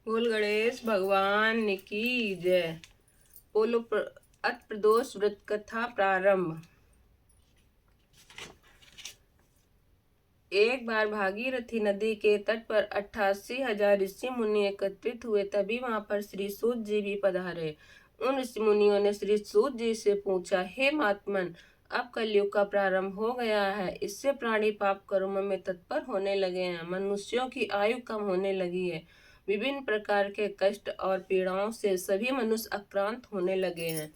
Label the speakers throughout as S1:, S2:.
S1: बोल गणेश भगवान की जय। बोलो अत प्रदोष व्रत कथा प्रारंभ। एक बार भागीरथी नदी के तट पर 88,000 ऋषि मुनि एकत्रित हुए। तभी वहां पर श्री सूत जी भी पधारे। उन ऋषि मुनियों ने श्री सूत जी से पूछा, हे महात्मन, अब कलयुग का प्रारंभ हो गया है। इससे प्राणी पाप कर्मों में तत्पर होने लगे हैं। मनुष्यों की आयु कम होने लगी है। विभिन्न प्रकार के कष्ट और पीड़ाओं से सभी मनुष्य आक्रांत होने लगे हैं।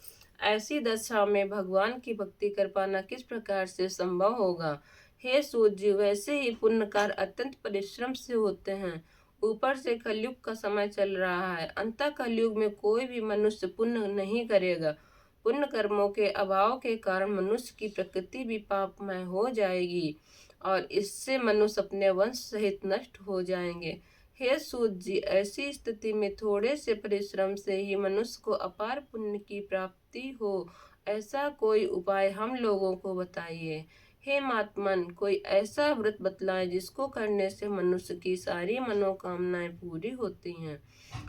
S1: ऐसी दशा में भगवान की भक्ति कर पाना किस प्रकार से संभव होगा। हे सूत जी, वैसे ही पुण्य कार्य अत्यंत परिश्रम से होते हैं। ऊपर से कलयुग का समय चल रहा है। अंतः कलयुग में कोई भी मनुष्य पुण्य नहीं करेगा। पुण्य कर्मों के अभाव के कारण मनुष्य की प्रकृति भी पापमय हो जाएगी और इससे मनुष्य अपने वंश सहित नष्ट हो जाएंगे। हे सूत जी, ऐसी स्थिति में थोड़े से परिश्रम से ही मनुष्य को अपार पुण्य की प्राप्ति हो, ऐसा कोई उपाय हम लोगों को बताइए। हे महात्मन, कोई ऐसा व्रत बतलाएं जिसको करने से मनुष्य की सारी मनोकामनाएं पूरी होती हैं।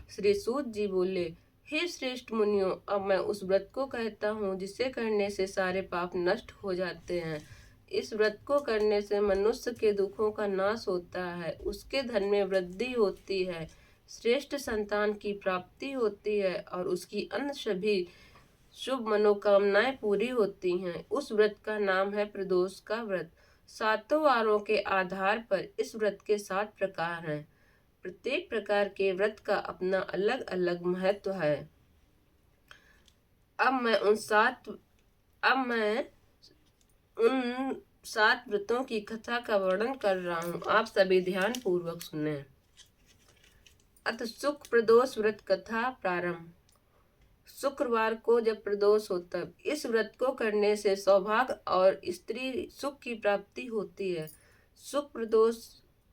S1: श्री सूत जी बोले, हे श्रेष्ठ मुनियों, अब मैं उस व्रत को कहता हूँ जिसे करने से सारे पाप नष्ट हो जाते हैं। इस व्रत को करने से मनुष्य के दुखों का नाश होता है, उसके धन में वृद्धि होती है, श्रेष्ठ संतान की प्राप्ति होती है और उसकी अन्य सभी शुभ मनोकामनाएं पूरी होती हैं। उस व्रत का नाम है प्रदोष का व्रत। 7 वारों के आधार पर इस व्रत के 7 प्रकार हैं। प्रत्येक प्रकार के व्रत का अपना अलग अलग महत्व है। अब मैं उन 7 व्रतों की कथा का वर्णन कर रहा हूँ। आप सभी ध्यान पूर्वक सुने। अत सुख प्रदोष व्रत कथा प्रारंभ। शुक्रवार को जब प्रदोष हो तब इस व्रत को करने से सौभाग्य और स्त्री सुख की प्राप्ति होती है। सुख प्रदोष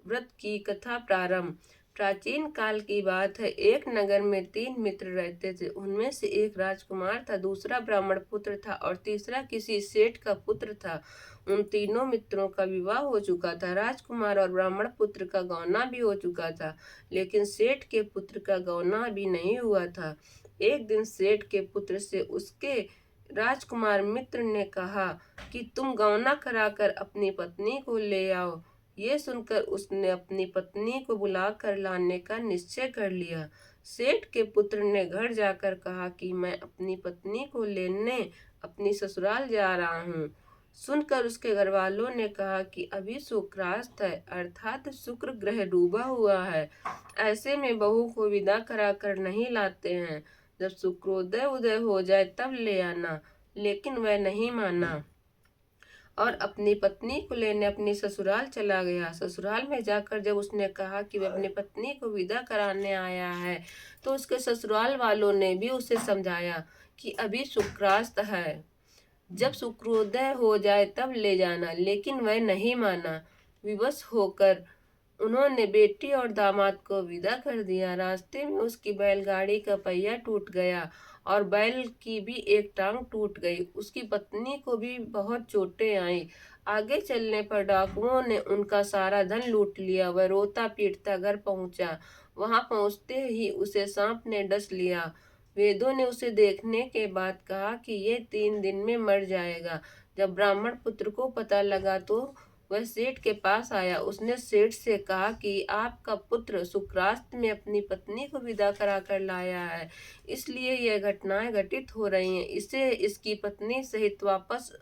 S1: व्रत की कथा प्रारंभ। प्राचीन काल की बात है। एक नगर में 3 मित्र रहते थे। उनमें से एक राजकुमार था, दूसरा ब्राह्मण पुत्र था और तीसरा किसी सेठ का पुत्र था। उन तीनों मित्रों का विवाह हो चुका था। राजकुमार और ब्राह्मण पुत्र का गौना भी हो चुका था, लेकिन सेठ के पुत्र का गौना अभी नहीं हुआ था। एक दिन सेठ के पुत्र से उसके राजकुमार मित्र ने कहा कि तुम गौना कराकर अपनी पत्नी को ले आओ। ये सुनकर उसने अपनी पत्नी को बुलाकर लाने का निश्चय कर लिया। सेठ के पुत्र ने घर जाकर कहा कि मैं अपनी पत्नी को लेने अपनी ससुराल जा रहा हूँ। सुनकर उसके घर वालों ने कहा कि अभी शुक्रास्त है, अर्थात शुक्र ग्रह डूबा हुआ है। ऐसे में बहू को विदा कराकर नहीं लाते हैं। जब शुक्रोदय उदय हो जाए तब ले आना। लेकिन वह नहीं माना और अपनी पत्नी को लेने अपनी ससुराल चला गया। ससुराल में जाकर जब उसने कहा कि वह अपनी पत्नी को विदा कराने आया है, तो उसके ससुराल वालों ने भी उसे समझाया कि अभी शुक्रास्त है, जब शुक्रोदय हो जाए तब ले जाना। लेकिन वह नहीं माना। विवश होकर उन्होंने बेटी और दामाद को विदा कर दिया। रास्ते में उसकी बैलगाड़ी का पहिया टूट गया और बैल की भी एक टांग टूट गई। उसकी पत्नी को भी बहुत चोटें आई। आगे चलने पर डाकुओं ने उनका सारा धन लूट लिया। वह रोता पीटता घर पहुंचा। वहां पहुंचते ही उसे सांप ने डस लिया। वेदों ने उसे देखने के बाद कहा कि ये 3 दिन में मर जाएगा। जब ब्राह्मण पुत्र को पता लगा तो वह सेठ के पास आया। उसने सेठ से कहा कि आपका पुत्र शुक्रास्त में अपनी पत्नी को विदा करा कर लाया है, इसलिए यह घटनाएं घटित हो रही हैं। इसे इसकी पत्नी सहित वापस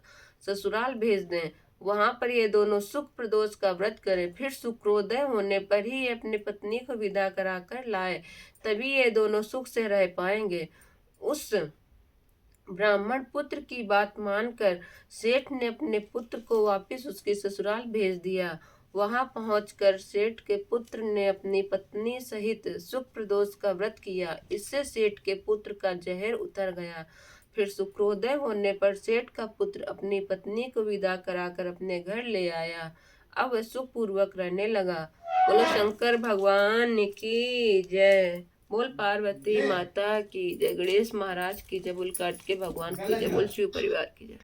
S1: ससुराल भेज दें। वहां पर ये दोनों सुख प्रदोष का व्रत करें। फिर शुक्रोदय होने पर ही ये अपनी पत्नी को विदा करा कर लाए, तभी ये दोनों सुख से रह पाएंगे। उस ब्राह्मण पुत्र की बात मानकर सेठ ने अपने पुत्र को वापस उसके ससुराल भेज दिया। वहां पहुंचकर सेठ के पुत्र ने अपनी पत्नी सहित सुख प्रदोष का व्रत किया। इससे सेठ के पुत्र का जहर उतर गया। फिर शुक्रोदय होने पर सेठ का पुत्र अपनी पत्नी को विदा कराकर अपने घर ले आया। अब वह सुखपूर्वक रहने लगा। बोलो शंकर भगवान की जय। बोल पार्वती माता की जय। गणेश महाराज की जय। बोल कार्तिकेय भगवान की जय। बोल शिव परिवार की जय।